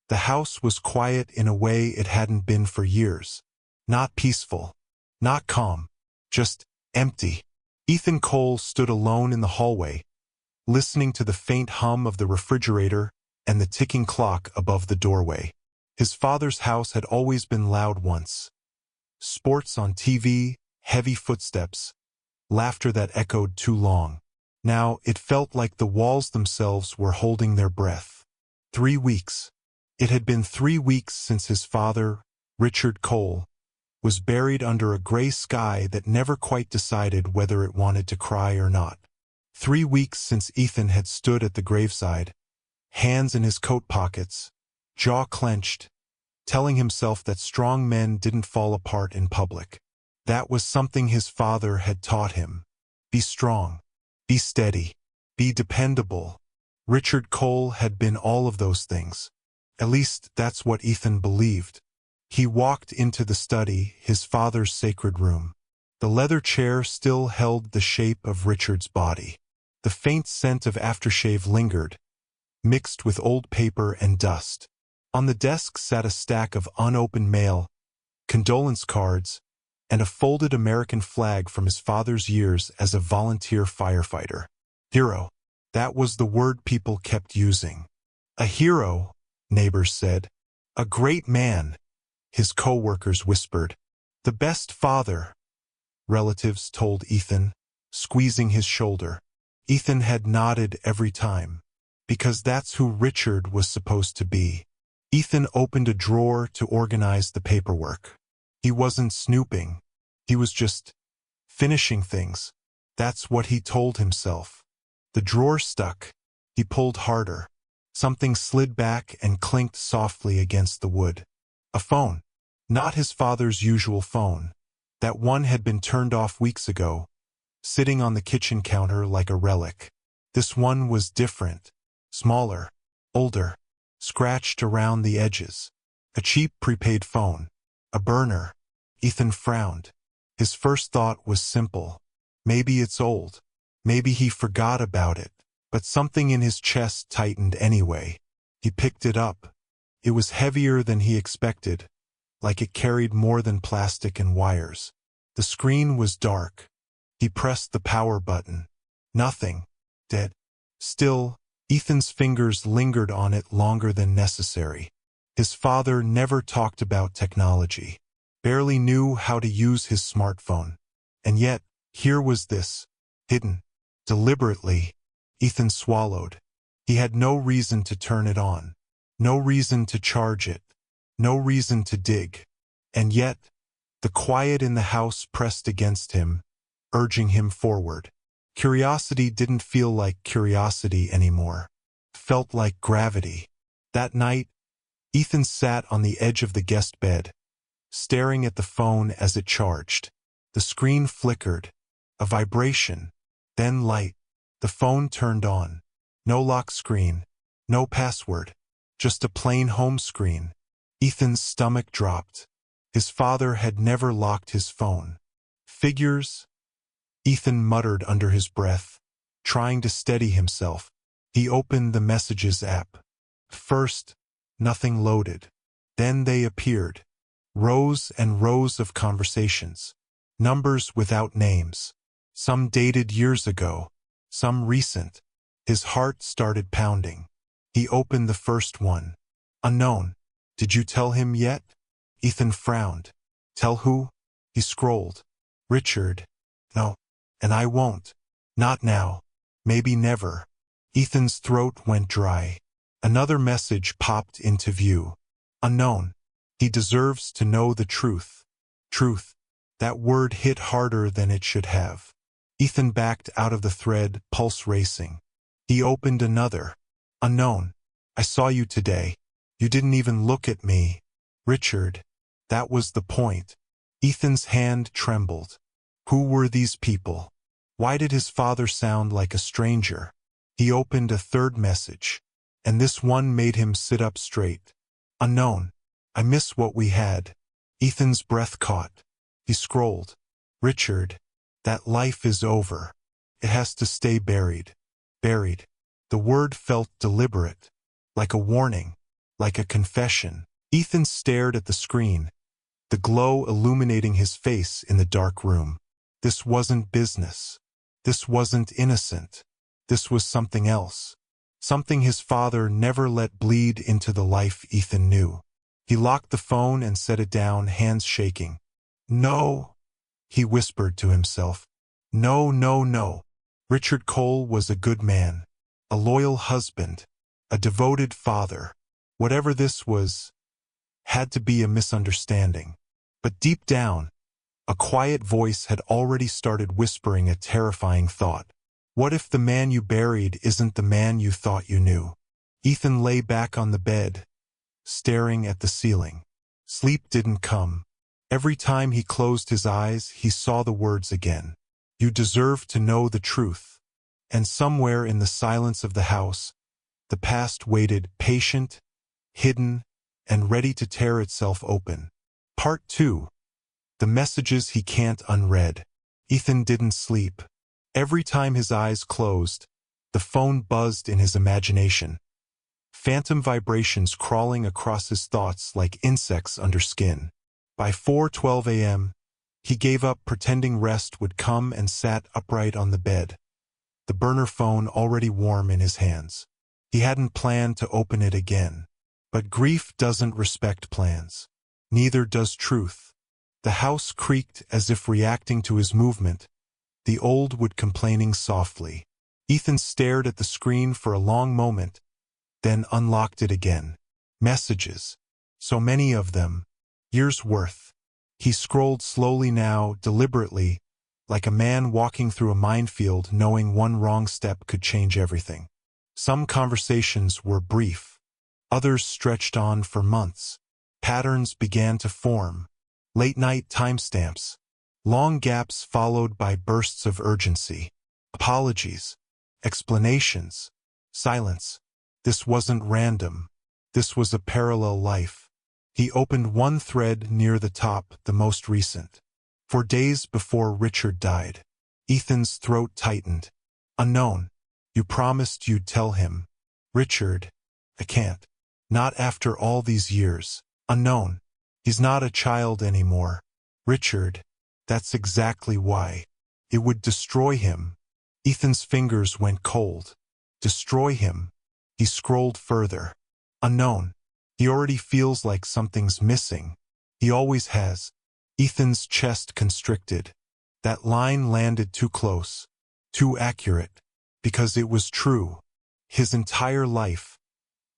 The house was quiet in a way it hadn't been for years. Not peaceful. Not calm. Just empty. Ethan Cole stood alone in the hallway, listening to the faint hum of the refrigerator and the ticking clock above the doorway. His father's house had always been loud once. Sports on TV, heavy footsteps, laughter that echoed too long. Now it felt like the walls themselves were holding their breath. 3 weeks. It had been 3 weeks since his father, Richard Cole, was buried under a gray sky that never quite decided whether it wanted to cry or not. 3 weeks since Ethan had stood at the graveside, hands in his coat pockets, jaw clenched, telling himself that strong men didn't fall apart in public. That was something his father had taught him. Be strong. Be steady. Be dependable. Richard Cole had been all of those things. At least that's what Ethan believed. He walked into the study, his father's sacred room. The leather chair still held the shape of Richard's body. The faint scent of aftershave lingered, mixed with old paper and dust. On the desk sat a stack of unopened mail, condolence cards, and a folded American flag from his father's years as a volunteer firefighter. Hero. That was the word people kept using. A hero, neighbors said. A great man, his co-workers whispered. The best father, relatives told Ethan, squeezing his shoulder. Ethan had nodded every time, because that's who Richard was supposed to be. Ethan opened a drawer to organize the paperwork. He wasn't snooping. He was just finishing things. That's what he told himself. The drawer stuck. He pulled harder. Something slid back and clinked softly against the wood. A phone. Not his father's usual phone. That one had been turned off weeks ago, sitting on the kitchen counter like a relic. This one was different. Smaller. Older. Scratched around the edges. A cheap prepaid phone. A burner. Ethan frowned. His first thought was simple. Maybe it's old. Maybe he forgot about it. But something in his chest tightened anyway. He picked it up. It was heavier than he expected, like it carried more than plastic and wires. The screen was dark. He pressed the power button. Nothing. Dead. Still, Ethan's fingers lingered on it longer than necessary. His father never talked about technology, barely knew how to use his smartphone. And yet, here was this, hidden. Deliberately, Ethan swallowed. He had no reason to turn it on. No reason to charge it. No reason to dig. And yet, the quiet in the house pressed against him, urging him forward. Curiosity didn't feel like curiosity anymore. It felt like gravity. That night, Ethan sat on the edge of the guest bed, staring at the phone as it charged. The screen flickered. A vibration. Then light. The phone turned on. No lock screen. No password. Just a plain home screen. Ethan's stomach dropped. His father had never locked his phone. Figures? Ethan muttered under his breath, trying to steady himself. He opened the Messages app. First, nothing loaded. Then they appeared. Rows and rows of conversations. Numbers without names. Some dated years ago. Some recent. His heart started pounding. He opened the first one. Unknown. Did you tell him yet? Ethan frowned. Tell who? He scrolled. Richard. No. And I won't. Not now. Maybe never. Ethan's throat went dry. Another message popped into view. Unknown. He deserves to know the truth. Truth. That word hit harder than it should have. Ethan backed out of the thread, pulse racing. He opened another. Unknown. I saw you today. You didn't even look at me. Richard. That was the point. Ethan's hand trembled. Who were these people? Why did his father sound like a stranger? He opened a third message, and this one made him sit up straight. Unknown. I miss what we had. Ethan's breath caught. He scrolled. Richard. That life is over. It has to stay buried. Buried. The word felt deliberate, like a warning. like a confession. Ethan stared at the screen, the glow illuminating his face in the dark room. This wasn't business. This wasn't innocent. This was something else. Something his father never let bleed into the life Ethan knew. He locked the phone and set it down, hands shaking. No, he whispered to himself. No, no, no. Richard Cole was a good man, a loyal husband, a devoted father. Whatever this was, had to be a misunderstanding. But deep down, a quiet voice had already started whispering a terrifying thought. What if the man you buried isn't the man you thought you knew? Ethan lay back on the bed, staring at the ceiling. Sleep didn't come. Every time he closed his eyes, he saw the words again. You deserve to know the truth. And somewhere in the silence of the house, the past waited, patient, hidden, and ready to tear itself open. Part 2. The messages he can't unread. Ethan didn't sleep. Every time his eyes closed, the phone buzzed in his imagination. Phantom vibrations crawling across his thoughts like insects under skin. By 4:12 a.m., he gave up pretending rest would come and sat upright on the bed, the burner phone already warm in his hands. He hadn't planned to open it again. But grief doesn't respect plans. Neither does truth. The house creaked as if reacting to his movement, the old wood complaining softly. Ethan stared at the screen for a long moment, then unlocked it again. Messages. So many of them. Years worth. He scrolled slowly now, deliberately, like a man walking through a minefield knowing one wrong step could change everything. Some conversations were brief. Others stretched on for months. Patterns began to form. Late-night timestamps. Long gaps followed by bursts of urgency. Apologies. Explanations. Silence. This wasn't random. This was a parallel life. He opened one thread near the top, the most recent. 4 days before Richard died. Ethan's throat tightened. Unknown. You promised you'd tell him. Richard. I can't. Not after all these years. Unknown. He's not a child anymore. Richard. That's exactly why. It would destroy him. Ethan's fingers went cold. Destroy him. He scrolled further. Unknown. He already feels like something's missing. He always has. Ethan's chest constricted. That line landed too close. Too accurate. Because it was true. His entire life,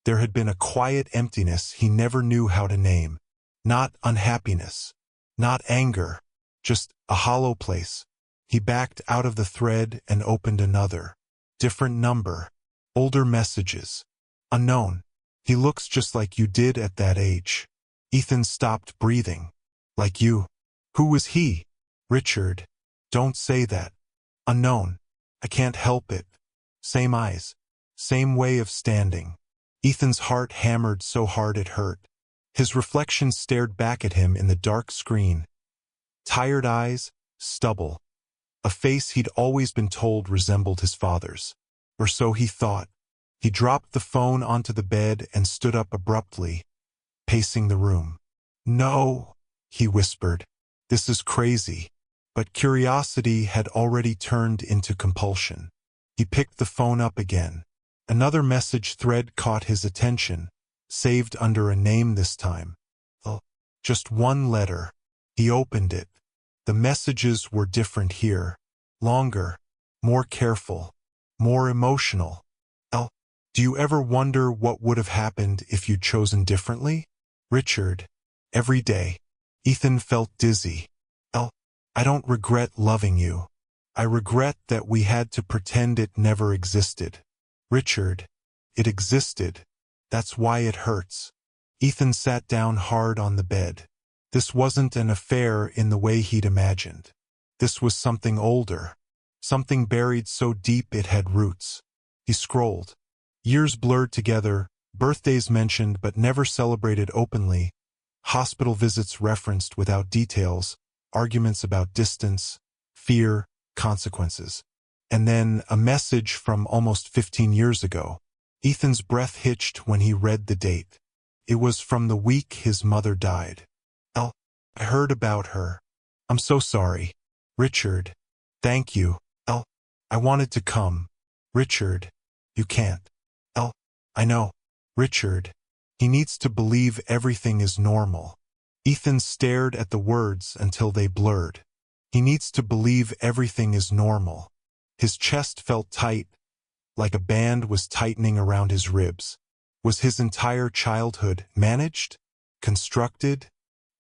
there had been a quiet emptiness he never knew how to name. Not unhappiness. Not anger. Just a hollow place. He backed out of the thread and opened another. Different number. Older messages. Unknown. He looks just like you did at that age. Ethan stopped breathing. Like you. Who was he? Richard. Don't say that. Unknown. I can't help it. Same eyes. Same way of standing. Ethan's heart hammered so hard it hurt. His reflection stared back at him in the dark screen. Tired eyes, stubble. A face he'd always been told resembled his father's. Or so he thought. He dropped the phone onto the bed and stood up abruptly, pacing the room. No, he whispered. This is crazy. But curiosity had already turned into compulsion. He picked the phone up again. Another message thread caught his attention, saved under a name this time. Just one letter. He opened it. The messages were different here. Longer, more careful, more emotional. Do you ever wonder what would have happened if you'd chosen differently? Richard. Every day. Ethan felt dizzy. I don't regret loving you. I regret that we had to pretend it never existed. Richard. It existed. That's why it hurts. Ethan sat down hard on the bed. This wasn't an affair in the way he'd imagined. This was something older. Something buried so deep it had roots. He scrolled. Years blurred together, birthdays mentioned but never celebrated openly, hospital visits referenced without details, arguments about distance, fear, consequences. And then a message from almost 15 years ago. Ethan's breath hitched when he read the date. It was from the week his mother died. "Elle, I heard about her. I'm so sorry. Richard. Thank you. Elle, I wanted to come. Richard. You can't. Elle, I know. Richard. He needs to believe everything is normal." Ethan stared at the words until they blurred. He needs to believe everything is normal. His chest felt tight, like a band was tightening around his ribs. Was his entire childhood managed, constructed,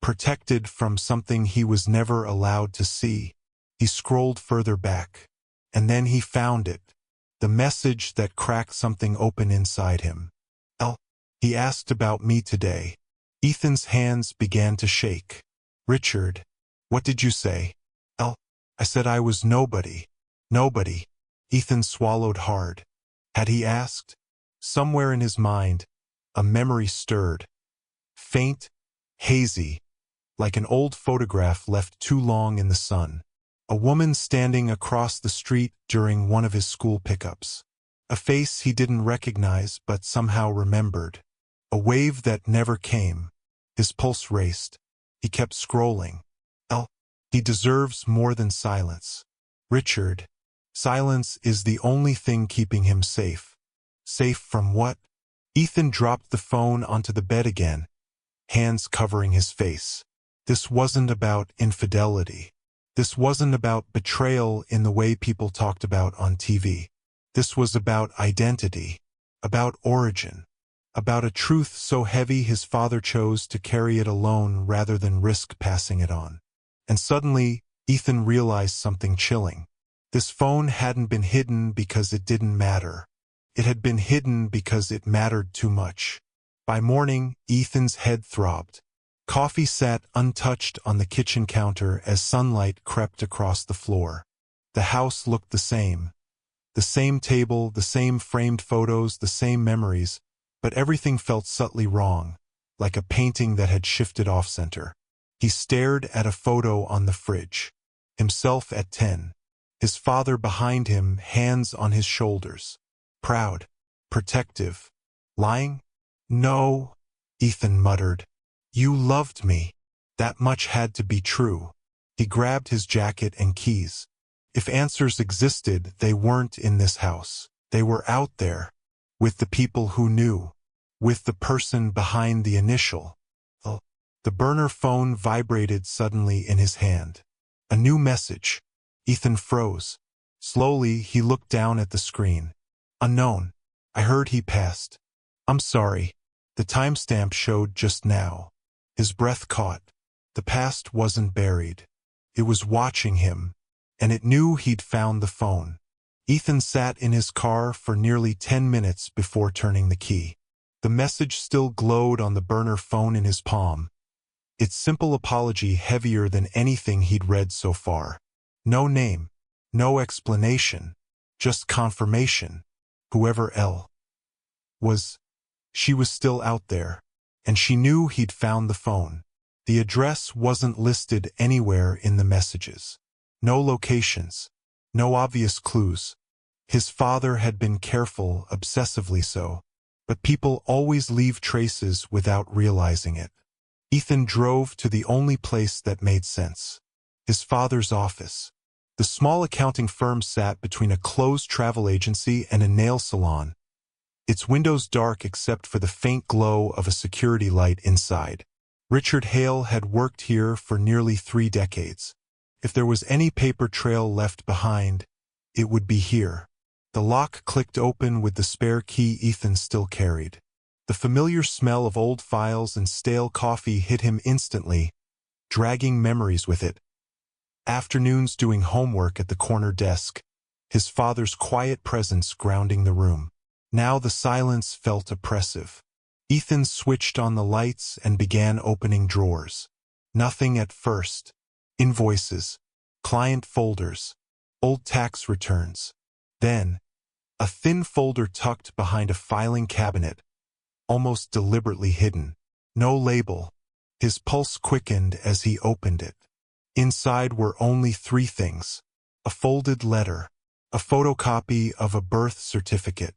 protected from something he was never allowed to see? He scrolled further back, and then he found it, the message that cracked something open inside him. "Elle, he asked about me today." Ethan's hands began to shake. "Richard, what did you say?" "Elle, I said I was nobody. Nobody." Ethan swallowed hard. Had he asked? Somewhere in his mind, a memory stirred. Faint, hazy, like an old photograph left too long in the sun. A woman standing across the street during one of his school pickups. A face he didn't recognize but somehow remembered. A wave that never came. His pulse raced. He kept scrolling. "Elle, he deserves more than silence. Richard, silence is the only thing keeping him safe." Safe from what? Ethan dropped the phone onto the bed again, hands covering his face. This wasn't about infidelity. This wasn't about betrayal in the way people talked about on TV. This was about identity, about origin, about a truth so heavy his father chose to carry it alone rather than risk passing it on. And suddenly, Ethan realized something chilling. This phone hadn't been hidden because it didn't matter. It had been hidden because it mattered too much. By morning, Ethan's head throbbed. Coffee sat untouched on the kitchen counter as sunlight crept across the floor. The house looked the same. The same table, the same framed photos, the same memories, but everything felt subtly wrong, like a painting that had shifted off-center. He stared at a photo on the fridge. Himself at 10. His father behind him, hands on his shoulders. Proud, protective, lying? "No," Ethan muttered. "You loved me." That much had to be true. He grabbed his jacket and keys. If answers existed, they weren't in this house. They were out there, with the people who knew, with the person behind the initial. The burner phone vibrated suddenly in his hand. A new message. Ethan froze. Slowly, he looked down at the screen. "Unknown. I heard he passed. I'm sorry." The timestamp showed just now. His breath caught. The past wasn't buried. It was watching him, and it knew he'd found the phone. Ethan sat in his car for nearly 10 minutes before turning the key. The message still glowed on the burner phone in his palm, its simple apology heavier than anything he'd read so far. No name, no explanation, just confirmation. Whoever Elle was, she was still out there, and she knew he'd found the phone. The address wasn't listed anywhere in the messages. No locations, no obvious clues. His father had been careful, obsessively so, but people always leave traces without realizing it. Ethan drove to the only place that made sense. His father's office. The small accounting firm sat between a closed travel agency and a nail salon, its windows dark except for the faint glow of a security light inside. Richard Hale had worked here for nearly 3 decades. If there was any paper trail left behind, it would be here. The lock clicked open with the spare key Ethan still carried. The familiar smell of old files and stale coffee hit him instantly, dragging memories with it. Afternoons doing homework at the corner desk, his father's quiet presence grounding the room. Now the silence felt oppressive. Ethan switched on the lights and began opening drawers. Nothing at first. Invoices, client folders, old tax returns. Then, a thin folder tucked behind a filing cabinet, almost deliberately hidden. No label. His pulse quickened as he opened it. Inside were only 3 things: a folded letter, a photocopy of a birth certificate,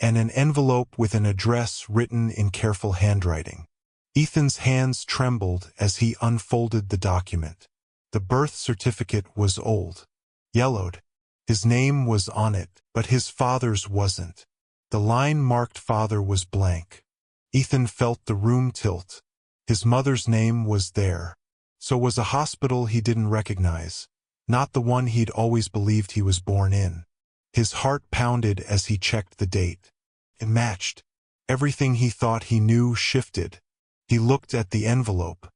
and an envelope with an address written in careful handwriting. Ethan's hands trembled as he unfolded the document. The birth certificate was old, yellowed. His name was on it, but his father's wasn't. The line marked father was blank. Ethan felt the room tilt. His mother's name was there. So was a hospital he didn't recognize, not the one he'd always believed he was born in. His heart pounded as he checked the date. It matched. Everything he thought he knew shifted. He looked at the envelope.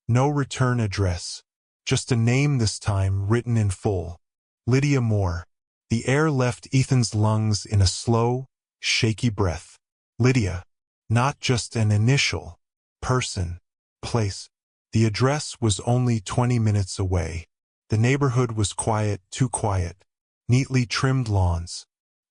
No return address. Just a name this time written in full. Lydia Moore. The air left Ethan's lungs in a slow, shaky breath. Lydia. Not just an initial. Person. Place. The address was only 20 minutes away. The neighborhood was quiet, too quiet. Neatly trimmed lawns.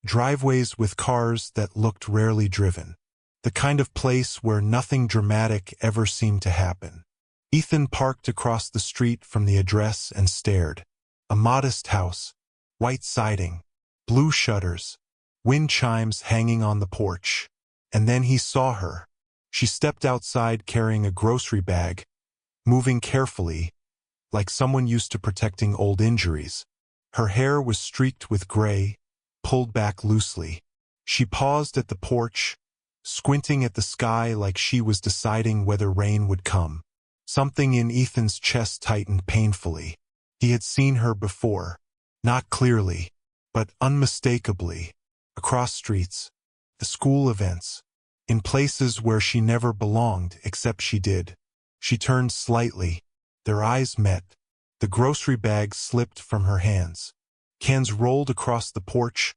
Driveways with cars that looked rarely driven. The kind of place where nothing dramatic ever seemed to happen. Ethan parked across the street from the address and stared. A modest house. White siding. Blue shutters. Wind chimes hanging on the porch. And then he saw her. She stepped outside carrying a grocery bag, moving carefully, like someone used to protecting old injuries. Her hair was streaked with gray, pulled back loosely. She paused at the porch, squinting at the sky like she was deciding whether rain would come. Something in Ethan's chest tightened painfully. He had seen her before, not clearly, but unmistakably, across streets, at school events, in places where she never belonged except she did. She turned slightly. Their eyes met. The grocery bag slipped from her hands. Cans rolled across the porch,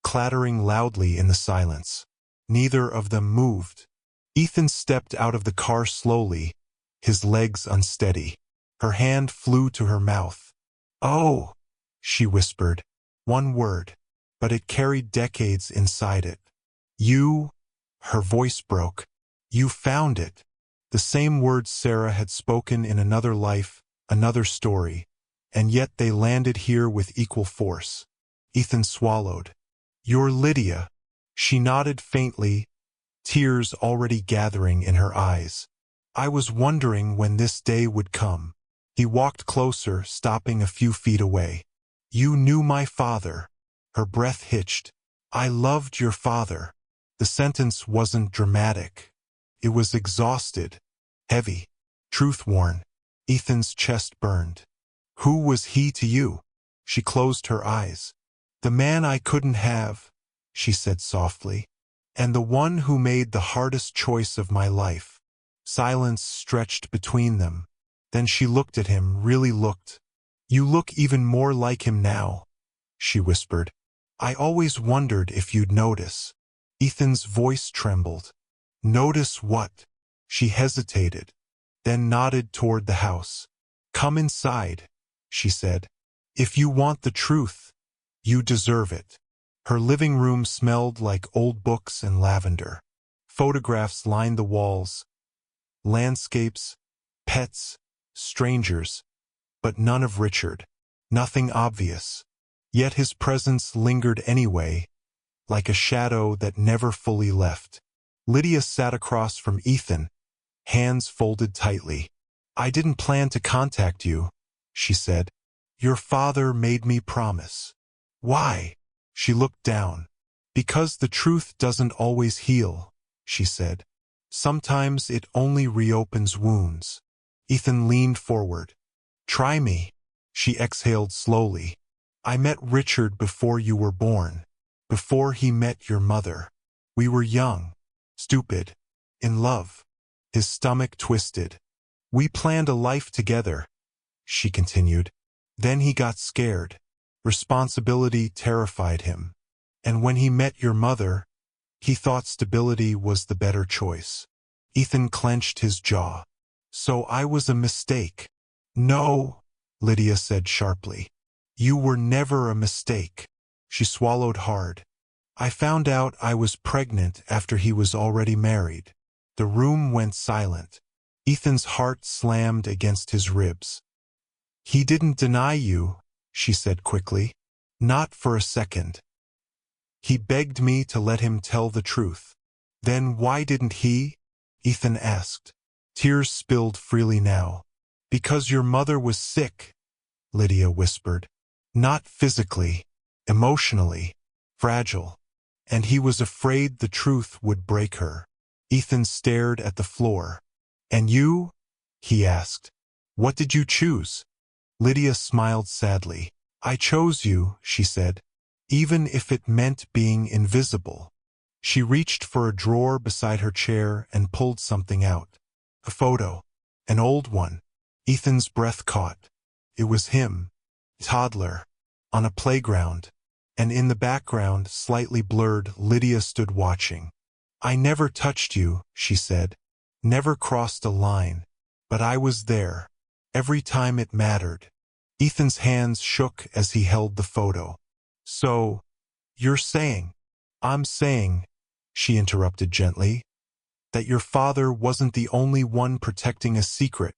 clattering loudly in the silence. Neither of them moved. Ethan stepped out of the car slowly, his legs unsteady. Her hand flew to her mouth. "Oh," she whispered. One word, but it carried decades inside it. "You," her voice broke. "You found it." The same words Sarah had spoken in another life, another story, and yet they landed here with equal force. Ethan swallowed. "You're Lydia." She nodded faintly, tears already gathering in her eyes. "I was wondering when this day would come." He walked closer, stopping a few feet away. "You knew my father." Her breath hitched. "I loved your father." The sentence wasn't dramatic. It was exhausted, heavy, truth-worn. Ethan's chest burned. "Who was he to you?" She closed her eyes. "The man I couldn't have," she said softly, "and the one who made the hardest choice of my life." Silence stretched between them. Then she looked at him, really looked. "You look even more like him now," she whispered. "I always wondered if you'd notice." Ethan's voice trembled. "Notice what?" She hesitated, then nodded toward the house. "Come inside," she said. "If you want the truth, you deserve it." Her living room smelled like old books and lavender. Photographs lined the walls. Landscapes, pets, strangers, but none of Richard. Nothing obvious. Yet his presence lingered anyway, like a shadow that never fully left. Lydia sat across from Ethan, hands folded tightly. "I didn't plan to contact you," she said. "Your father made me promise." "Why?" She looked down. "Because the truth doesn't always heal," she said. "Sometimes it only reopens wounds." Ethan leaned forward. "Try me." She exhaled slowly. "I met Richard before you were born. Before he met your mother. We were young, stupid, in love." His stomach twisted. "We planned a life together," she continued. "Then he got scared. Responsibility terrified him. And when he met your mother, he thought stability was the better choice." Ethan clenched his jaw. "So I was a mistake." "No," Lydia said sharply. "You were never a mistake." She swallowed hard. "I found out I was pregnant after he was already married." The room went silent. Ethan's heart slammed against his ribs. "He didn't deny you," she said quickly. "Not for a second." He begged me to let him tell the truth. Then why didn't he? Ethan asked. Tears spilled freely now. Because your mother was sick, Lydia whispered. Not physically, emotionally, fragile. And he was afraid the truth would break her. Ethan stared at the floor. And you? He asked. What did you choose? Lydia smiled sadly. I chose you, she said, even if it meant being invisible. She reached for a drawer beside her chair and pulled something out. A photo. An old one. Ethan's breath caught. It was him, toddler, on a playground, and in the background, slightly blurred, Lydia stood watching. I never touched you, she said, never crossed a line, but I was there, every time it mattered. Ethan's hands shook as he held the photo. So, you're saying, I'm saying, she interrupted gently, that your father wasn't the only one protecting a secret.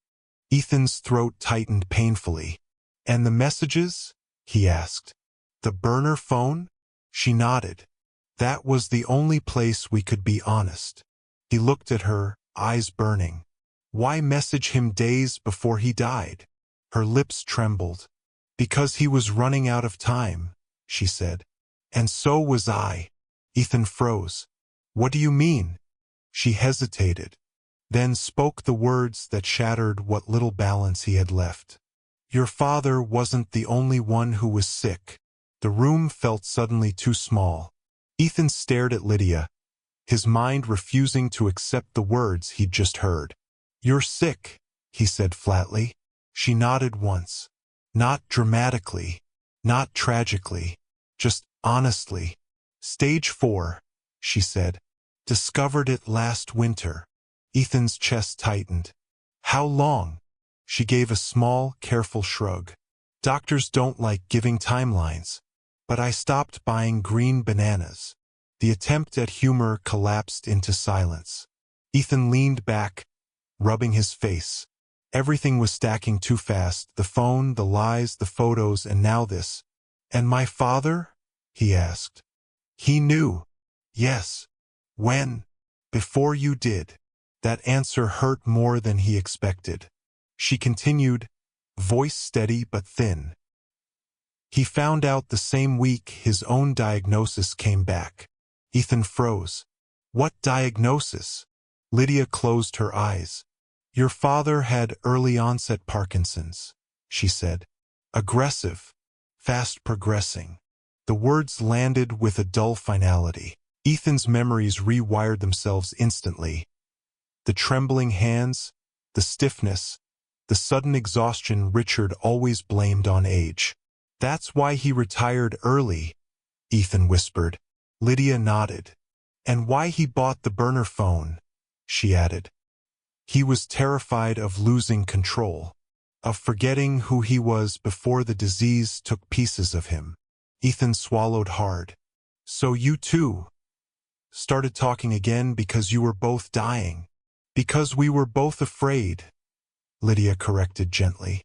Ethan's throat tightened painfully. And the messages? He asked. The burner phone? She nodded. That was the only place we could be honest. He looked at her, eyes burning. Why message him days before he died? Her lips trembled. Because he was running out of time, she said. And so was I. Ethan froze. What do you mean? She hesitated, then spoke the words that shattered what little balance he had left. Your father wasn't the only one who was sick. The room felt suddenly too small. Ethan stared at Lydia, his mind refusing to accept the words he'd just heard. You're sick, he said flatly. She nodded once. Not dramatically, not tragically, just honestly. Stage 4, she said. Discovered it last winter. Ethan's chest tightened. How long? She gave a small, careful shrug. Doctors don't like giving timelines. But I stopped buying green bananas. The attempt at humor collapsed into silence. Ethan leaned back, rubbing his face. Everything was stacking too fast, the phone, the lies, the photos, and now this. And my father? He asked. He knew. Yes. When? Before you did. That answer hurt more than he expected. She continued, voice steady but thin. He found out the same week his own diagnosis came back. Ethan froze. What diagnosis? Lydia closed her eyes. Your father had early-onset Parkinson's, she said. Aggressive, fast progressing. The words landed with a dull finality. Ethan's memories rewired themselves instantly. The trembling hands, the stiffness, the sudden exhaustion Richard always blamed on age. That's why he retired early, Ethan whispered. Lydia nodded. And why he bought the burner phone, she added. He was terrified of losing control, of forgetting who he was before the disease took pieces of him. Ethan swallowed hard. So you too started talking again because you were both dying. Because we were both afraid, Lydia corrected gently.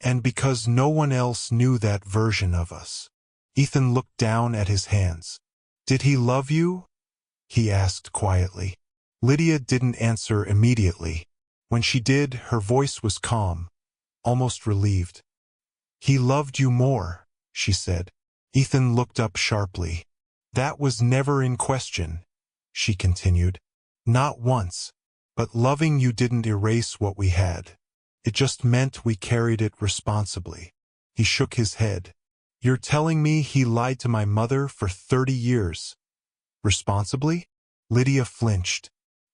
And because no one else knew that version of us. Ethan looked down at his hands. Did he love you? He asked quietly. Lydia didn't answer immediately. When she did, her voice was calm, almost relieved. He loved you more, she said. Ethan looked up sharply. That was never in question, she continued. Not once. But loving you didn't erase what we had. It just meant we carried it responsibly. He shook his head. You're telling me he lied to my mother for 30 years? Responsibly? Lydia flinched.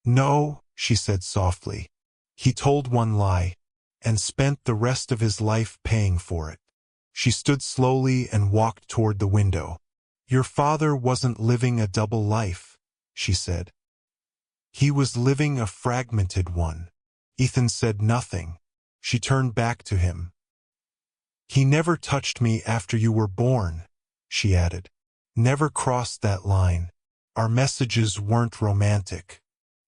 No, she said softly. He told one lie, and spent the rest of his life paying for it. She stood slowly and walked toward the window. Your father wasn't living a double life, she said. He was living a fragmented one. Ethan said nothing. She turned back to him. He never touched me after you were born, she added. Never crossed that line. Our messages weren't romantic.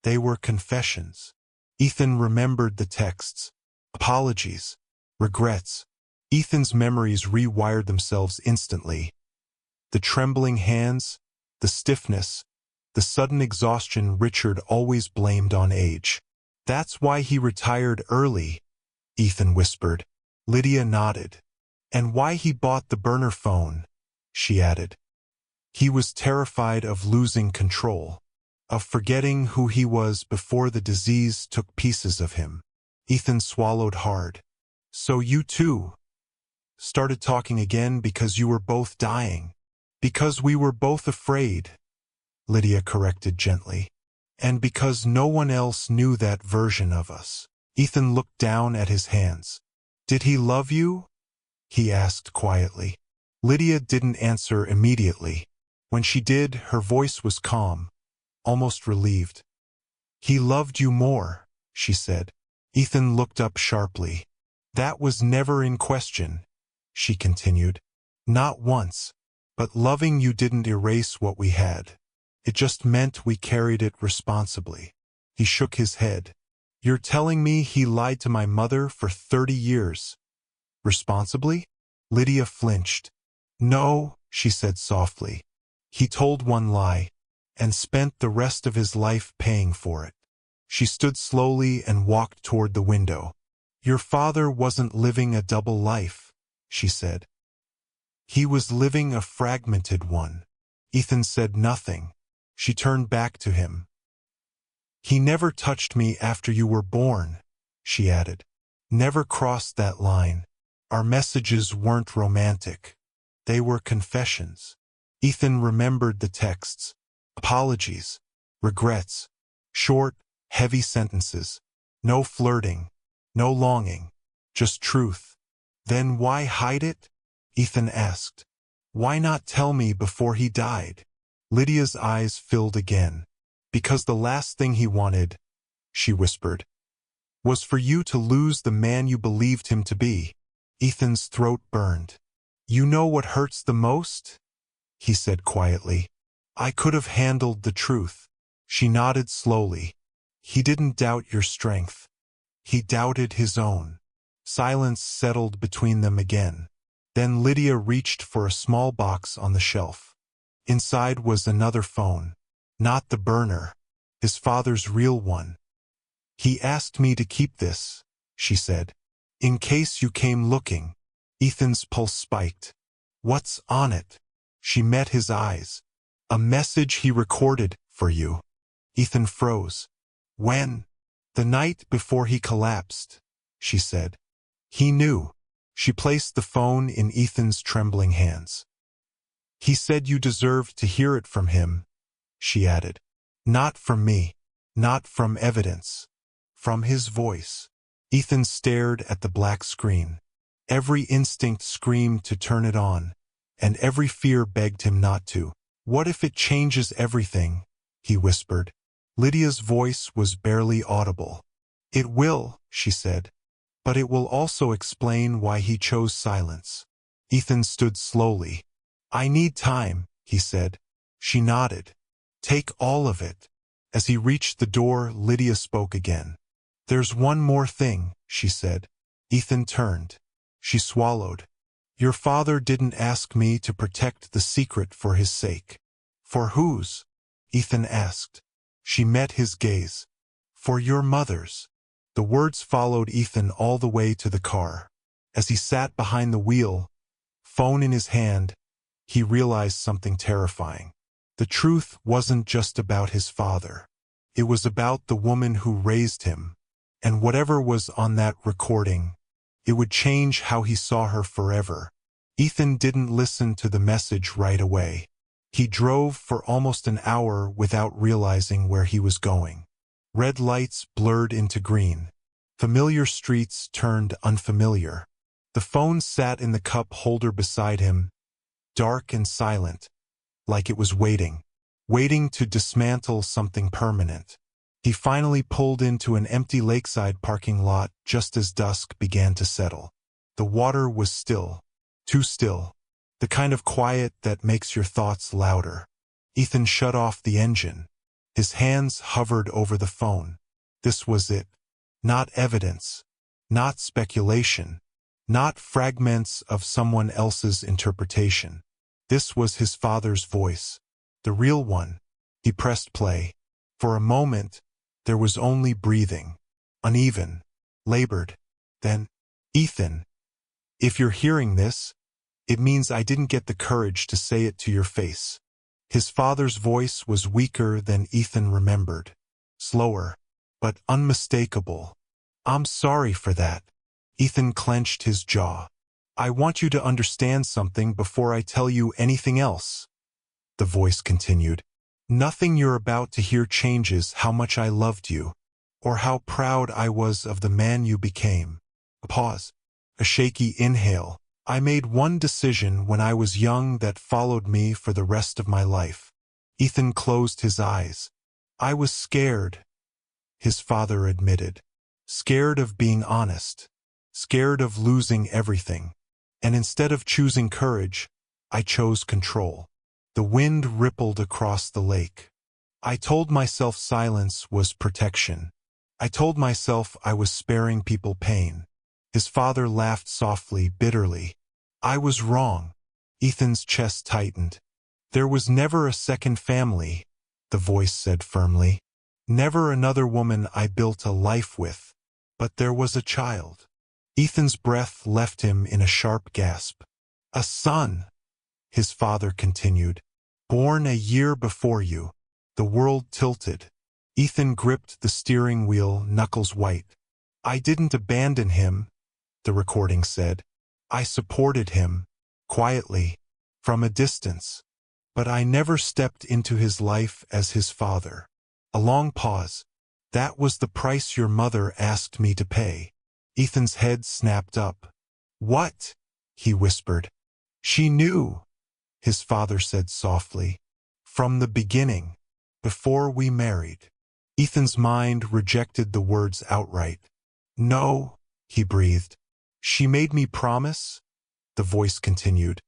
They were confessions. Ethan remembered the texts. Apologies. Regrets. Ethan's memories rewired themselves instantly. The trembling hands, the the stiffness, the sudden exhaustion Richard always blamed on age. "That's why he retired early," Ethan whispered. Lydia nodded. "And why he bought the burner phone," she added. "He was terrified of losing control, of forgetting who he was before the disease took pieces of him." Ethan swallowed hard. "So you too started talking again because you were both dying?" "Because we were both afraid," Lydia corrected gently. "And because no one else knew that version of us." Ethan looked down at his hands. "Did he love you?" he asked quietly. Lydia didn't answer immediately. When she did, her voice was calm, almost relieved. "He loved you more," she said. Ethan looked up sharply. "That was never in question," she continued. "Not once. But loving you didn't erase what we had. It just meant we carried it responsibly." He shook his head. "You're telling me he lied to my mother for 30 years? Responsibly?" Lydia flinched. "No," she said softly. "He told one lie, and spent the rest of his life paying for it." She stood slowly and walked toward the window. "Your father wasn't living a double life," she said. "He was living a fragmented one." Ethan said nothing. She turned back to him. "He never touched me after you were born," she added. "Never crossed that line. Our messages weren't romantic. They were confessions." Ethan remembered the texts. Apologies, regrets, short, heavy sentences. No flirting, no longing, just truth. "Then why hide it?" Ethan asked. "Why not tell me before he died?" Lydia's eyes filled again. "Because the last thing he wanted," she whispered, "was for you to lose the man you believed him to be." Ethan's throat burned. "You know what hurts the most?" he said quietly. "I could have handled the truth." She nodded slowly. "He didn't doubt your strength. He doubted his own." Silence settled between them again. Then Lydia reached for a small box on the shelf. Inside was another phone. Not the burner. His father's real one. "He asked me to keep this," she said, "in case you came looking." Ethan's pulse spiked. "What's on it?" She met his eyes. "A message he recorded for you." Ethan froze. "When?" "The night before he collapsed," she said. "He knew." She placed the phone in Ethan's trembling hands. "He said you deserved to hear it from him," she added. "Not from me. Not from evidence. From his voice." Ethan stared at the black screen. Every instinct screamed to turn it on, and every fear begged him not to. "What if it changes everything?" he whispered. Lydia's voice was barely audible. "It will," she said, "but it will also explain why he chose silence." Ethan stood slowly. "I need time," he said. She nodded. "Take all of it." As he reached the door, Lydia spoke again. "There's one more thing," she said. Ethan turned. She swallowed. "Your father didn't ask me to protect the secret for his sake." "For whose?" Ethan asked. She met his gaze. "For your mother's." The words followed Ethan all the way to the car. As he sat behind the wheel, phone in his hand, he realized something terrifying. The truth wasn't just about his father. It was about the woman who raised him. And whatever was on that recording, it would change how he saw her forever. Ethan didn't listen to the message right away. He drove for almost an hour without realizing where he was going. Red lights blurred into green. Familiar streets turned unfamiliar. The phone sat in the cup holder beside him, dark and silent, like it was waiting to dismantle something permanent. He finally pulled into an empty lakeside parking lot just as dusk began to settle. The water was still, too still, the kind of quiet that makes your thoughts louder. Ethan shut off the engine. His hands hovered over the phone. This was it. Not evidence, not speculation, not fragments of someone else's interpretation. This was his father's voice. The real one. He pressed play. For a moment, there was only breathing. Uneven. Labored. Then, Ethan, if you're hearing this, it means I didn't get the courage to say it to your face. His father's voice was weaker than Ethan remembered. Slower, but unmistakable. I'm sorry for that. Ethan clenched his jaw. I want you to understand something before I tell you anything else. The voice continued. Nothing you're about to hear changes how much I loved you, or how proud I was of the man you became. A pause. A shaky inhale. I made one decision when I was young that followed me for the rest of my life. Ethan closed his eyes. I was scared, his father admitted. Scared of being honest. Scared of losing everything. And instead of choosing courage, I chose control. The wind rippled across the lake. I told myself silence was protection. I told myself I was sparing people pain. His father laughed softly, bitterly. I was wrong. Ethan's chest tightened. There was never a second family, the voice said firmly. Never another woman I built a life with. But there was a child. Ethan's breath left him in a sharp gasp. A son, his father continued. Born a year before you. The world tilted. Ethan gripped the steering wheel, knuckles white. I didn't abandon him, the recording said. I supported him, quietly, from a distance. But I never stepped into his life as his father. A long pause. That was the price your mother asked me to pay. Ethan's head snapped up. What? He whispered. She knew, his father said softly. From the beginning, before we married. Ethan's mind rejected the words outright. No, he breathed. She made me promise, the voice continued,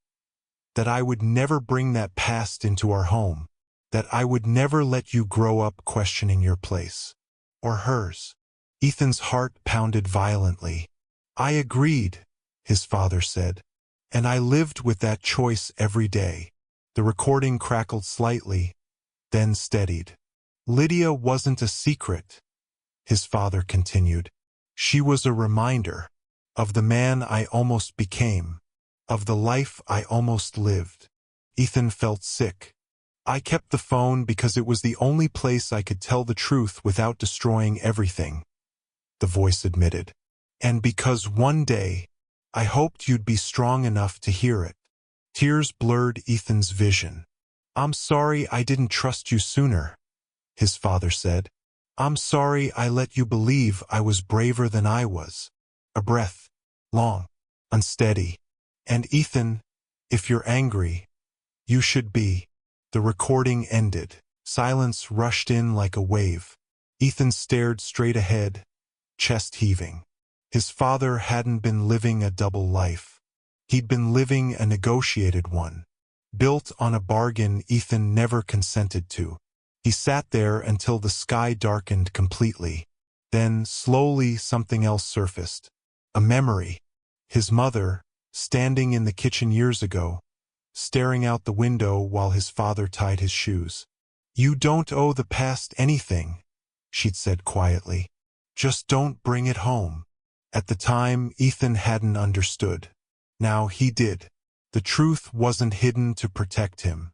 that I would never bring that past into our home, that I would never let you grow up questioning your place. Or hers. Ethan's heart pounded violently. I agreed, his father said, and I lived with that choice every day. The recording crackled slightly, then steadied. Lydia wasn't a secret, his father continued. She was a reminder of the man I almost became, of the life I almost lived. Ethan felt sick. I kept the phone because it was the only place I could tell the truth without destroying everything, the voice admitted. And because one day, I hoped you'd be strong enough to hear it. Tears blurred Ethan's vision. I'm sorry I didn't trust you sooner, his father said. I'm sorry I let you believe I was braver than I was. A breath. Long. Unsteady. And Ethan, if you're angry, you should be. The recording ended. Silence rushed in like a wave. Ethan stared straight ahead, chest heaving. His father hadn't been living a double life. He'd been living a negotiated one, built on a bargain Ethan never consented to. He sat there until the sky darkened completely. Then, slowly, something else surfaced. A memory. His mother, standing in the kitchen years ago, staring out the window while his father tied his shoes. You don't owe the past anything, she'd said quietly. Just don't bring it home. At the time, Ethan hadn't understood. Now he did. The truth wasn't hidden to protect him.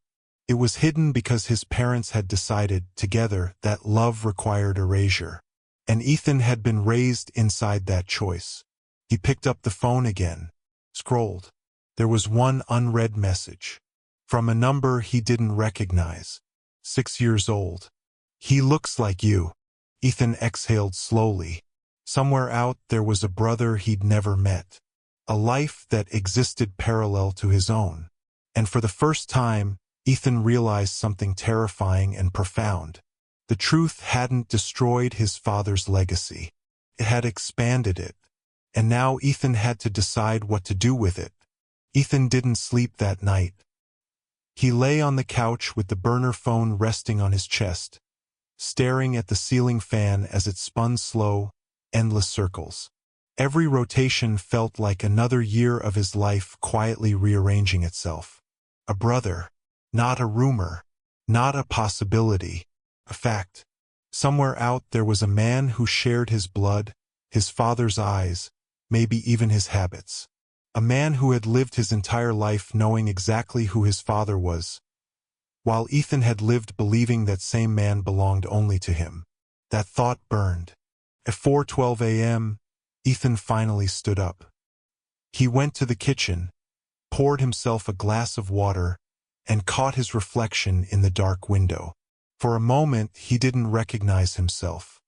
It was hidden because his parents had decided, together, that love required erasure. And Ethan had been raised inside that choice. He picked up the phone again. Scrolled. There was one unread message. From a number he didn't recognize. 6 years old. He looks like you. Ethan exhaled slowly. Somewhere out there was a brother he'd never met. A life that existed parallel to his own. And for the first time, Ethan realized something terrifying and profound. The truth hadn't destroyed his father's legacy. It had expanded it. And now Ethan had to decide what to do with it. Ethan didn't sleep that night. He lay on the couch with the burner phone resting on his chest, staring at the ceiling fan as it spun slow, endless circles. Every rotation felt like another year of his life quietly rearranging itself. A brother, not a rumor. Not a possibility. A fact. Somewhere out there was a man who shared his blood, his father's eyes, maybe even his habits. A man who had lived his entire life knowing exactly who his father was, while Ethan had lived believing that same man belonged only to him. That thought burned. At 4:12 a.m., Ethan finally stood up. He went to the kitchen, poured himself a glass of water, and caught his reflection in the dark window. For a moment, he didn't recognize himself.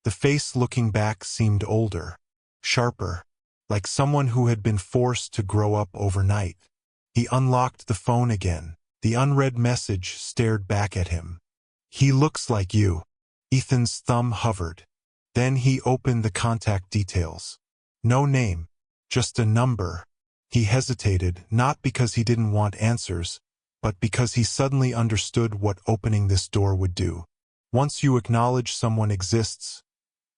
The face looking back seemed older, sharper, like someone who had been forced to grow up overnight. He unlocked the phone again. The unread message stared back at him. "He looks like you." Ethan's thumb hovered. Then he opened the contact details. No name, just a number. He hesitated, not because he didn't want answers, but because he suddenly understood what opening this door would do. Once you acknowledge someone exists,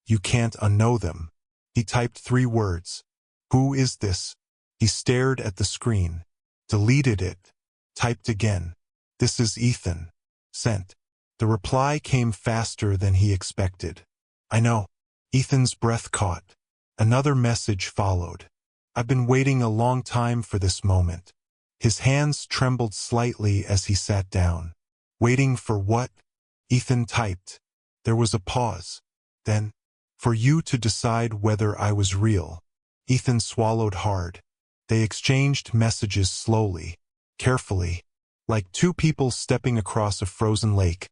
you can't unknow them. He typed 3 words. "Who is this?" He stared at the screen, deleted it, typed again. "This is Ethan." Sent. The reply came faster than he expected. "I know." Ethan's breath caught. Another message followed. "I've been waiting a long time for this moment." His hands trembled slightly as he sat down. "Waiting for what?" Ethan typed. There was a pause. Then, "For you to decide whether I was real." Ethan swallowed hard. They exchanged messages slowly, carefully, like 2 people stepping across a frozen lake,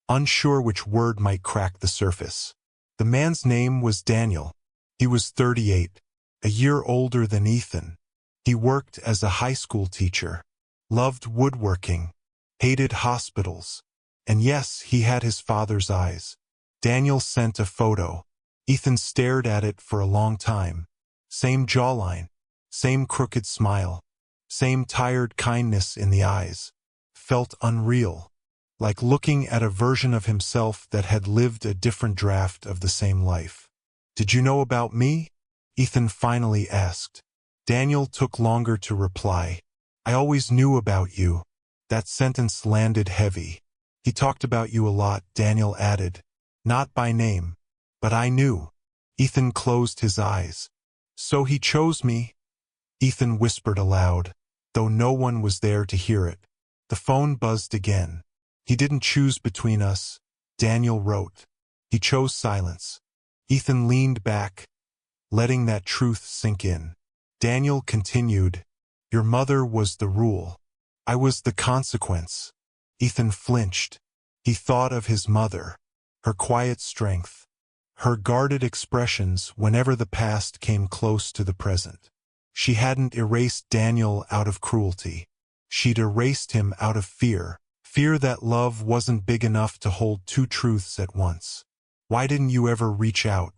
unsure which word might crack the surface. The man's name was Daniel. He was 38, a year older than Ethan. He worked as a high school teacher, loved woodworking, hated hospitals, and yes, he had his father's eyes. Daniel sent a photo. Ethan stared at it for a long time. Same jawline, same crooked smile, same tired kindness in the eyes. Felt unreal, like looking at a version of himself that had lived a different draft of the same life. "Did you know about me?" Ethan finally asked. Daniel took longer to reply. "I always knew about you." That sentence landed heavy. "He talked about you a lot," Daniel added. "Not by name, but I knew." Ethan closed his eyes. "So he chose me?" Ethan whispered aloud, though no one was there to hear it. The phone buzzed again. "He didn't choose between us," Daniel wrote. "He chose silence." Ethan leaned back, letting that truth sink in. Daniel continued, "Your mother was the rule. I was the consequence." Ethan flinched. He thought of his mother, her quiet strength, her guarded expressions whenever the past came close to the present. She hadn't erased Daniel out of cruelty. She'd erased him out of fear. Fear that love wasn't big enough to hold 2 truths at once. "Why didn't you ever reach out?"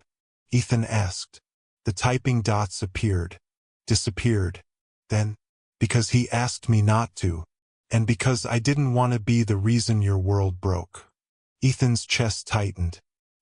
Ethan asked. The typing dots appeared, disappeared. Then, "Because he asked me not to, and because I didn't want to be the reason your world broke." Ethan's chest tightened.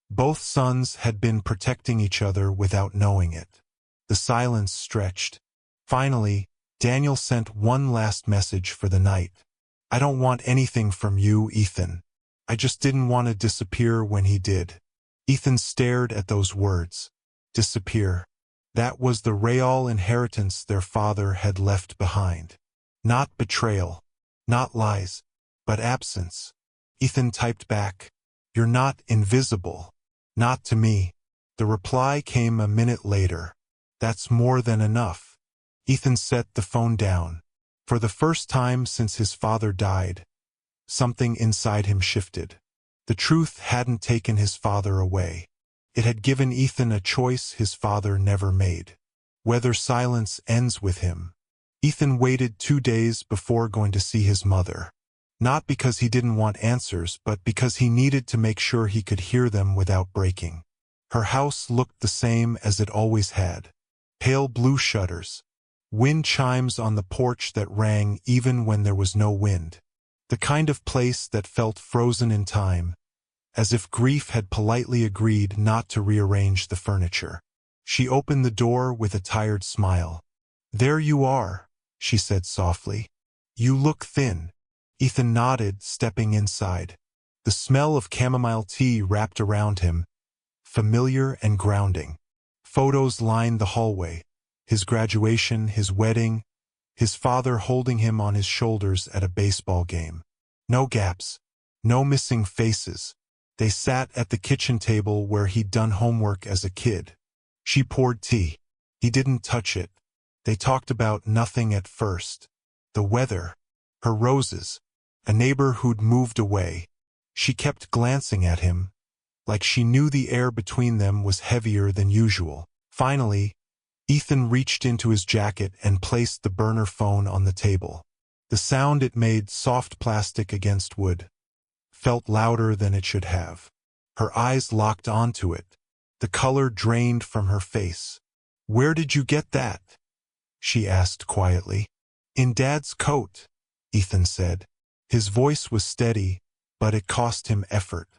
Both sons had been protecting each other without knowing it. The silence stretched. Finally, Daniel sent one last message for the night. "I don't want anything from you, Ethan. I just didn't want to disappear when he did." Ethan stared at those words. Disappear. That was the real inheritance their father had left behind. Not betrayal, not lies, but absence. Ethan typed back, "You're not invisible. Not to me." The reply came a minute later. "That's more than enough." Ethan set the phone down. For the first time since his father died, something inside him shifted. The truth hadn't taken his father away. It had given Ethan a choice his father never made. Whether silence ends with him. Ethan waited 2 days before going to see his mother. Not because he didn't want answers, but because he needed to make sure he could hear them without breaking. Her house looked the same as it always had. Pale blue shutters. Wind chimes on the porch that rang even when there was no wind. The kind of place that felt frozen in time, as if grief had politely agreed not to rearrange the furniture. She opened the door with a tired smile. "There you are," she said softly. "You look thin." Ethan nodded, stepping inside. The smell of chamomile tea wrapped around him, familiar and grounding. Photos lined the hallway. His graduation, his wedding, his father holding him on his shoulders at a baseball game. No gaps, no missing faces. They sat at the kitchen table where he'd done homework as a kid. She poured tea. He didn't touch it. They talked about nothing at first. The weather, her roses, a neighbor who'd moved away. She kept glancing at him, like she knew the air between them was heavier than usual. Finally, Ethan reached into his jacket and placed the burner phone on the table. The sound it made, soft plastic against wood, felt louder than it should have. Her eyes locked onto it. The color drained from her face. "Where did you get that?" she asked quietly. "In Dad's coat," Ethan said. His voice was steady, but it cost him effort.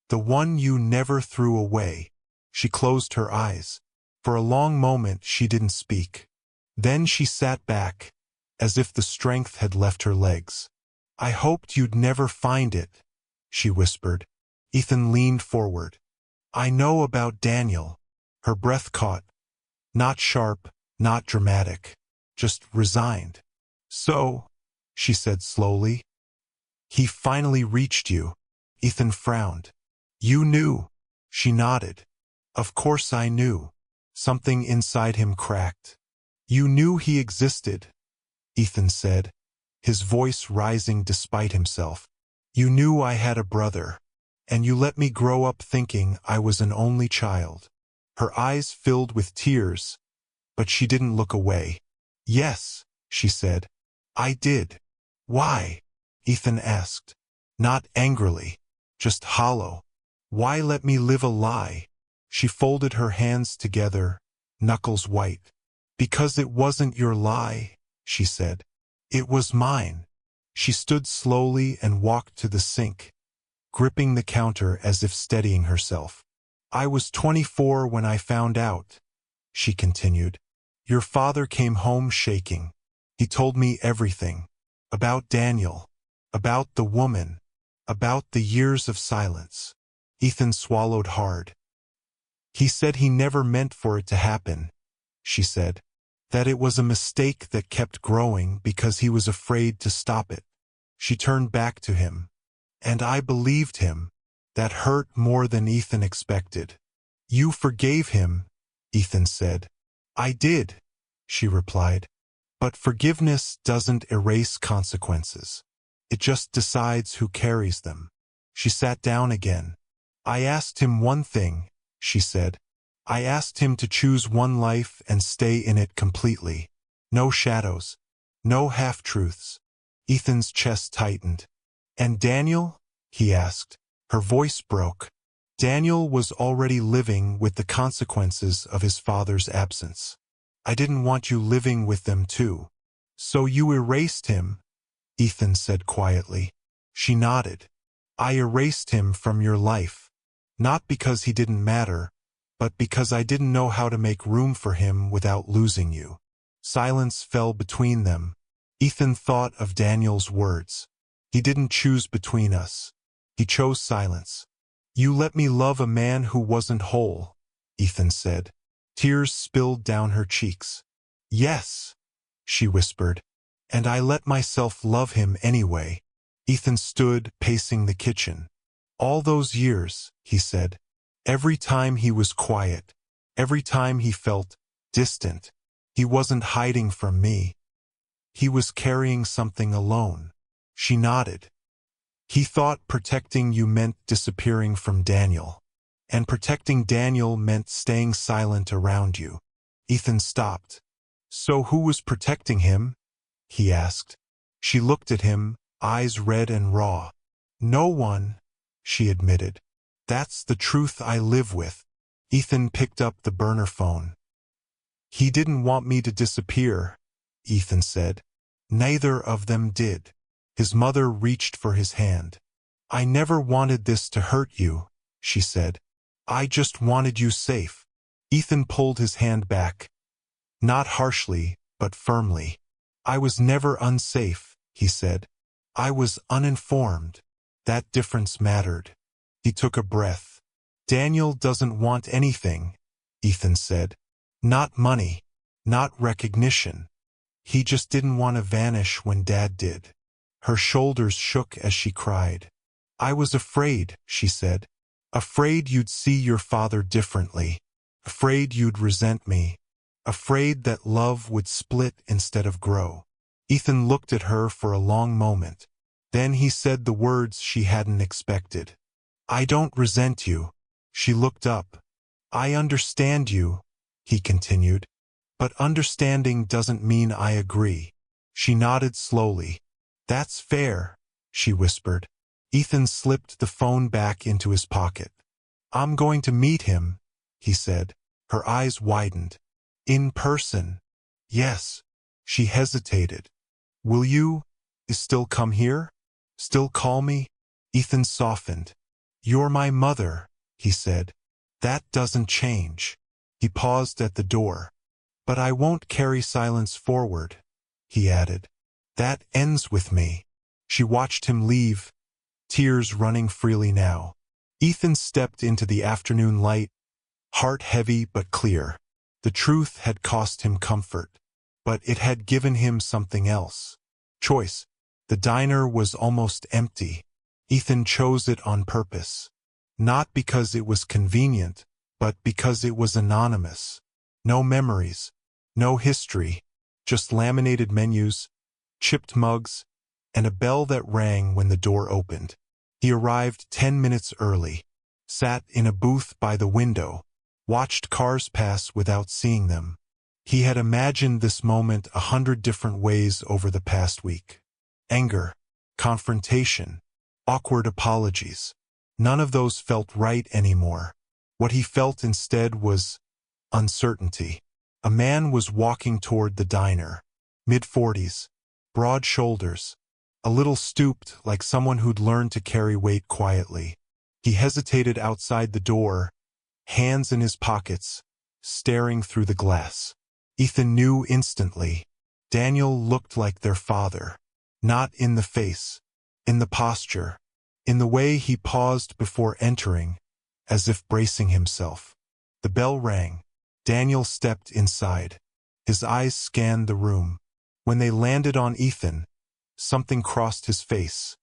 "The one you never threw away." She closed her eyes. For a long moment she didn't speak. Then she sat back, as if the strength had left her legs. "I hoped you'd never find it," she whispered. Ethan leaned forward. "I know about Daniel." Her breath caught. Not sharp, not dramatic, just resigned. "So," she said slowly, "he finally reached you." Ethan frowned. "You knew." She nodded. "Of course I knew." Something inside him cracked. "You knew he existed," Ethan said, his voice rising despite himself. "You knew I had a brother, and you let me grow up thinking I was an only child." Her eyes filled with tears, but she didn't look away. "Yes," she said, "I did." "Why?" Ethan asked. Not angrily, just hollow. "Why let me live a lie?" She folded her hands together, knuckles white. "Because it wasn't your lie," she said. "It was mine." She stood slowly and walked to the sink, gripping the counter as if steadying herself. "I was 24 when I found out," she continued. "Your father came home shaking. He told me everything. About Daniel, about the woman, about the years of silence." Ethan swallowed hard. "He said he never meant for it to happen," she said. "That it was a mistake that kept growing because he was afraid to stop it." She turned back to him. "And I believed him." That hurt more than Ethan expected. "You forgave him," Ethan said. "I did," she replied. "But forgiveness doesn't erase consequences. It just decides who carries them." She sat down again. "I asked him one thing," she said. "I asked him to choose one life and stay in it completely. No shadows, no half-truths." Ethan's chest tightened. "And Daniel?" he asked. Her voice broke. "Daniel was already living with the consequences of his father's absence. I didn't want you living with them too." "So you erased him?" Ethan said quietly. She nodded. "I erased him from your life. Not because he didn't matter, but because I didn't know how to make room for him without losing you." Silence fell between them. Ethan thought of Daniel's words. "He didn't choose between us. He chose silence." "You let me love a man who wasn't whole," Ethan said. Tears spilled down her cheeks. "Yes," she whispered, "and I let myself love him anyway." Ethan stood, pacing the kitchen. "All those years," he said, "every time he was quiet, every time he felt distant, he wasn't hiding from me. He was carrying something alone." She nodded. "He thought protecting you meant disappearing from Daniel, and protecting Daniel meant staying silent around you." Ethan stopped. "So who was protecting him?" he asked. She looked at him, eyes red and raw. "No one," she admitted. "That's the truth I live with." Ethan picked up the burner phone. "He didn't want me to disappear," Ethan said. "Neither of them did." His mother reached for his hand. "I never wanted this to hurt you," she said. "I just wanted you safe." Ethan pulled his hand back. Not harshly, but firmly. "I was never unsafe," he said. I was uninformed. That difference mattered. He took a breath. Daniel doesn't want anything, Ethan said. Not money. Not recognition. He just didn't want to vanish when Dad did. Her shoulders shook as she cried. I was afraid, she said. Afraid you'd see your father differently. Afraid you'd resent me. Afraid that love would split instead of grow. Ethan looked at her for a long moment. Then he said the words she hadn't expected. I don't resent you. She looked up. I understand you, he continued. But understanding doesn't mean I agree. She nodded slowly. That's fair, she whispered. Ethan slipped the phone back into his pocket. I'm going to meet him, he said. Her eyes widened. In person? Yes. She hesitated. Will you still come here? Still call me? Ethan softened. You're my mother, he said. That doesn't change. He paused at the door. But I won't carry silence forward, he added. That ends with me. She watched him leave, tears running freely now. Ethan stepped into the afternoon light, heart heavy but clear. The truth had cost him comfort, but it had given him something else. Choice. The diner was almost empty. Ethan chose it on purpose. Not because it was convenient, but because it was anonymous. No memories, no history, just laminated menus, chipped mugs, and a bell that rang when the door opened. He arrived 10 minutes early, sat in a booth by the window, watched cars pass without seeing them. He had imagined this moment 100 different ways over the past week. Anger, confrontation, awkward apologies. None of those felt right anymore. What he felt instead was uncertainty. A man was walking toward the diner, mid-40s, broad shoulders, a little stooped like someone who'd learned to carry weight quietly. He hesitated outside the door, hands in his pockets, staring through the glass. Ethan knew instantly. Daniel looked like their father. Not in the face, in the posture, in the way he paused before entering, as if bracing himself. The bell rang. Daniel stepped inside. His eyes scanned the room. When they landed on Ethan, something crossed his face.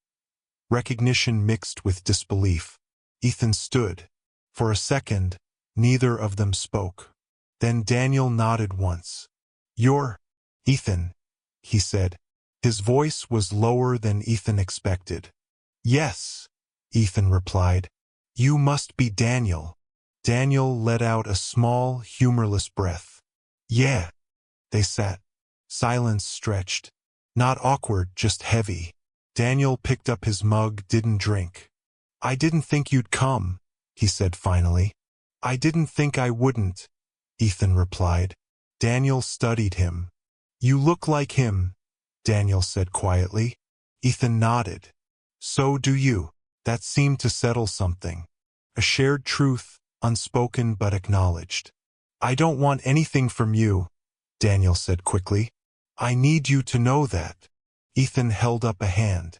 Recognition mixed with disbelief. Ethan stood. For a second, neither of them spoke. Then Daniel nodded once. You're Ethan, he said. His voice was lower than Ethan expected. Yes, Ethan replied. You must be Daniel. Daniel let out a small, humorless breath. Yeah. They sat. Silence stretched. Not awkward, just heavy. Daniel picked up his mug, didn't drink. I didn't think you'd come, he said finally. I didn't think I wouldn't, Ethan replied. Daniel studied him. You look like him, Daniel said quietly. Ethan nodded. So do you. That seemed to settle something. A shared truth, unspoken but acknowledged. I don't want anything from you, Daniel said quickly. I need you to know that. Ethan held up a hand.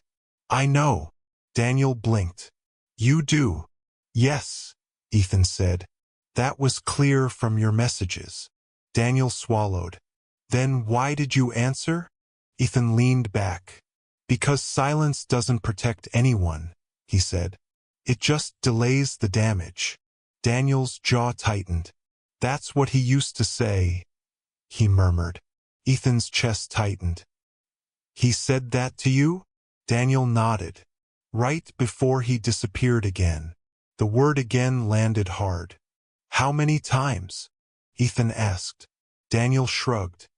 I know. Daniel blinked. You do. Yes, Ethan said. That was clear from your messages. Daniel swallowed. Then why did you answer? Ethan leaned back. Because silence doesn't protect anyone, he said. It just delays the damage. Daniel's jaw tightened. That's what he used to say, he murmured. Ethan's chest tightened. He said that to you? Daniel nodded. Right before he disappeared again. The word again landed hard. How many times? Ethan asked. Daniel shrugged.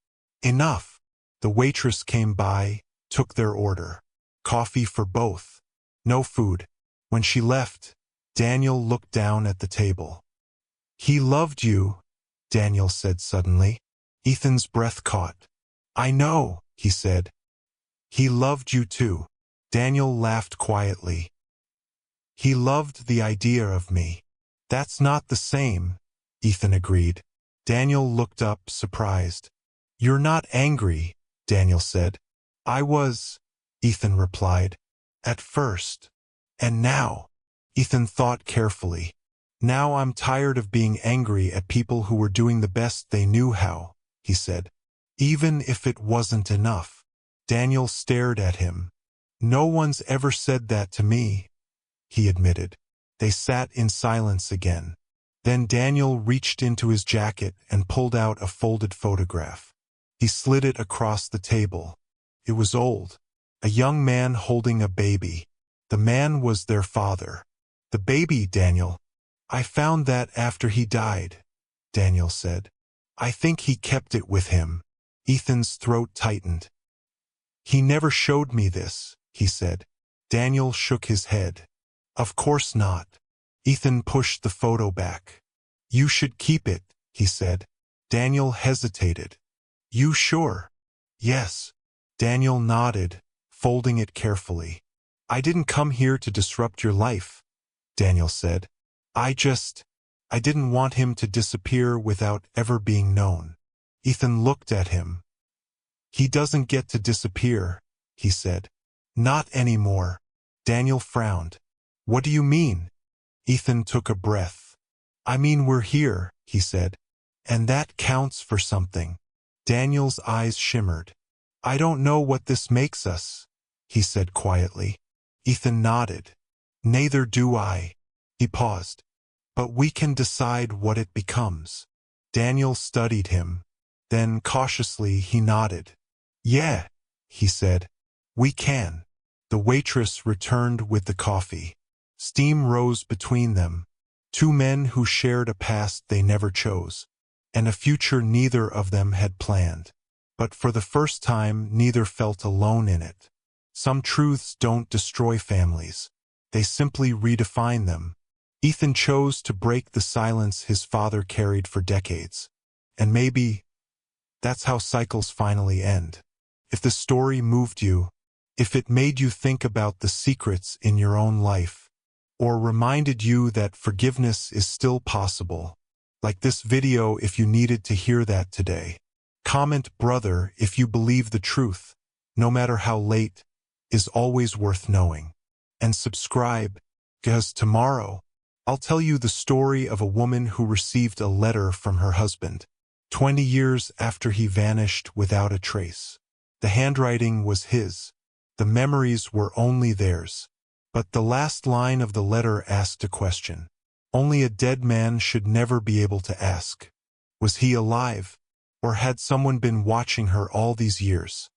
Enough. The waitress came by, took their order. Coffee for both. No food. When she left, Daniel looked down at the table. He loved you, Daniel said suddenly. Ethan's breath caught. I know, he said. He loved you too. Daniel laughed quietly. He loved the idea of me. That's not the same, Ethan agreed. Daniel looked up, surprised. You're not angry, Daniel said. I was. Ethan replied. At first. And now? Ethan thought carefully. Now I'm tired of being angry at people who were doing the best they knew how, he said. Even if it wasn't enough. Daniel stared at him. No one's ever said that to me, he admitted. They sat in silence again. Then Daniel reached into his jacket and pulled out a folded photograph. He slid it across the table. It was old. A young man holding a baby. The man was their father. The baby, Daniel. I found that after he died, Daniel said. I think he kept it with him. Ethan's throat tightened. He never showed me this, he said. Daniel shook his head. Of course not. Ethan pushed the photo back. You should keep it, he said. Daniel hesitated. You sure? Yes. Daniel nodded, folding it carefully. I didn't come here to disrupt your life, Daniel said. I didn't want him to disappear without ever being known. Ethan looked at him. He doesn't get to disappear, he said. Not anymore. Daniel frowned. What do you mean? Ethan took a breath. I mean we're here, he said. And that counts for something. Daniel's eyes shimmered. I don't know what this makes us, he said quietly. Ethan nodded. Neither do I. He paused. But we can decide what it becomes. Daniel studied him. Then cautiously he nodded. Yeah, he said. We can. The waitress returned with the coffee. Steam rose between them. Two men who shared a past they never chose, and a future neither of them had planned. But for the first time, neither felt alone in it. Some truths don't destroy families. They simply redefine them. Ethan chose to break the silence his father carried for decades. And maybe that's how cycles finally end. If the story moved you, if it made you think about the secrets in your own life, or reminded you that forgiveness is still possible, like this video if you needed to hear that today. Comment brother if you believe the truth, no matter how late, is always worth knowing. And subscribe, because tomorrow, I'll tell you the story of a woman who received a letter from her husband, 20 years after he vanished without a trace. The handwriting was his. The memories were only theirs. But the last line of the letter asked a question. Only a dead man should never be able to ask. Was he alive? Or had someone been watching her all these years?